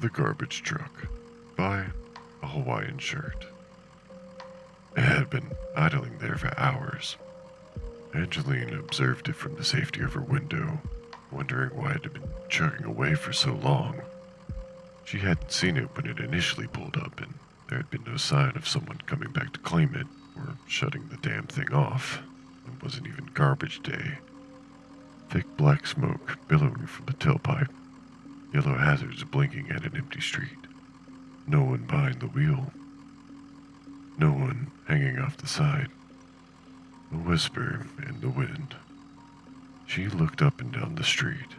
The Garbage Truck by a Hawaiian Shirt. It had been idling there for hours. Angeline observed it from the safety of her window, wondering why it had been chugging away for so long. She hadn't seen it when it initially pulled up, and there had been no sign of someone coming back to claim it or shutting the damn thing off. It wasn't even garbage day. Thick black smoke billowing from the tailpipe, yellow hazards blinking at an empty street. No one behind the wheel. No one hanging off the side. A whisper in the wind. She looked up and down the street.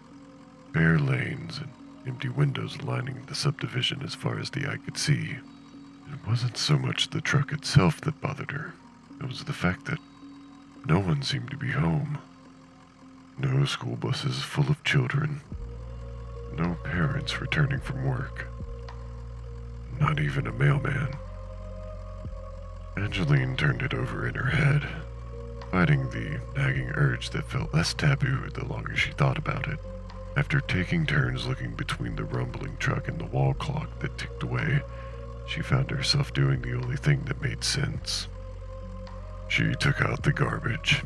Bare lanes and empty windows lining the subdivision as far as the eye could see. It wasn't so much the truck itself that bothered her. It was the fact that no one seemed to be home. No school buses full of children. No parents returning from work. Not even a mailman. Angeline turned it over in her head, fighting the nagging urge that felt less taboo the longer she thought about it. After taking turns looking between the rumbling truck and the wall clock that ticked away, she found herself doing the only thing that made sense. She took out the garbage.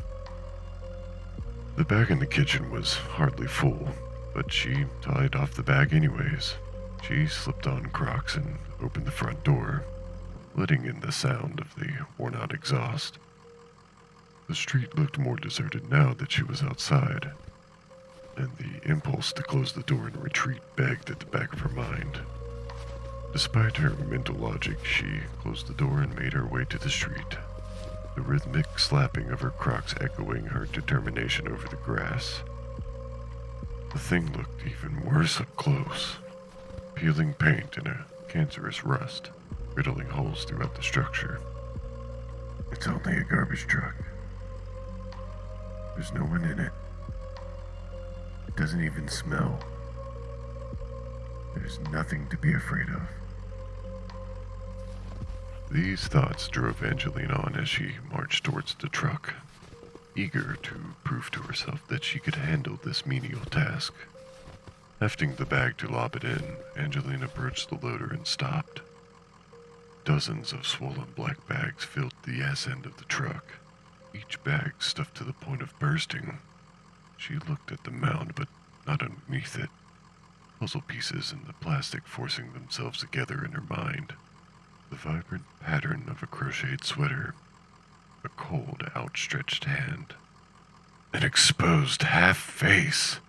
The bag in the kitchen was hardly full, but she tied off the bag anyways. She slipped on Crocs and opened the front door, letting in the sound of the worn-out exhaust. The street looked more deserted now that she was outside, and the impulse to close the door and retreat begged at the back of her mind. Despite her mental logic, she closed the door and made her way to the street, the rhythmic slapping of her Crocs echoing her determination over the grass. The thing looked even worse up close, peeling paint and a cancerous rust, riddling holes throughout the structure. It's only a garbage truck. There's no one in it. It doesn't even smell. There's nothing to be afraid of. These thoughts drove Angeline on as she marched towards the truck, eager to prove to herself that she could handle this menial task. Hefting the bag to lob it in, Angeline approached the loader and stopped. Dozens of swollen black bags filled the ass end of the truck, each bag stuffed to the point of bursting. She looked at the mound, but not underneath it. Puzzle pieces in the plastic forcing themselves together in her mind. The vibrant pattern of a crocheted sweater. A cold, outstretched hand. An exposed half face.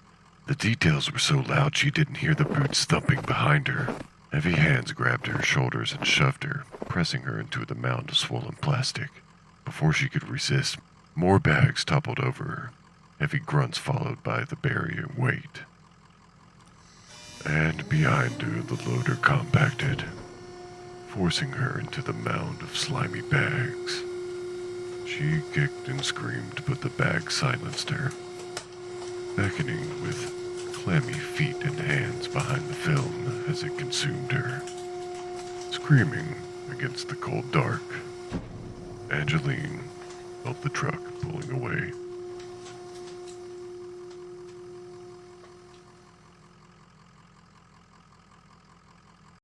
The details were so loud she didn't hear the boots thumping behind her. Heavy hands grabbed her shoulders and shoved her, pressing her into the mound of swollen plastic. Before she could resist, more bags toppled over her, heavy grunts followed by the burying weight. And behind her, the loader compacted, forcing her into the mound of slimy bags. She kicked and screamed, but the bag silenced her, beckoning with clammy feet and hands behind the film as it consumed her. Screaming against the cold dark, Angeline felt the truck pulling away.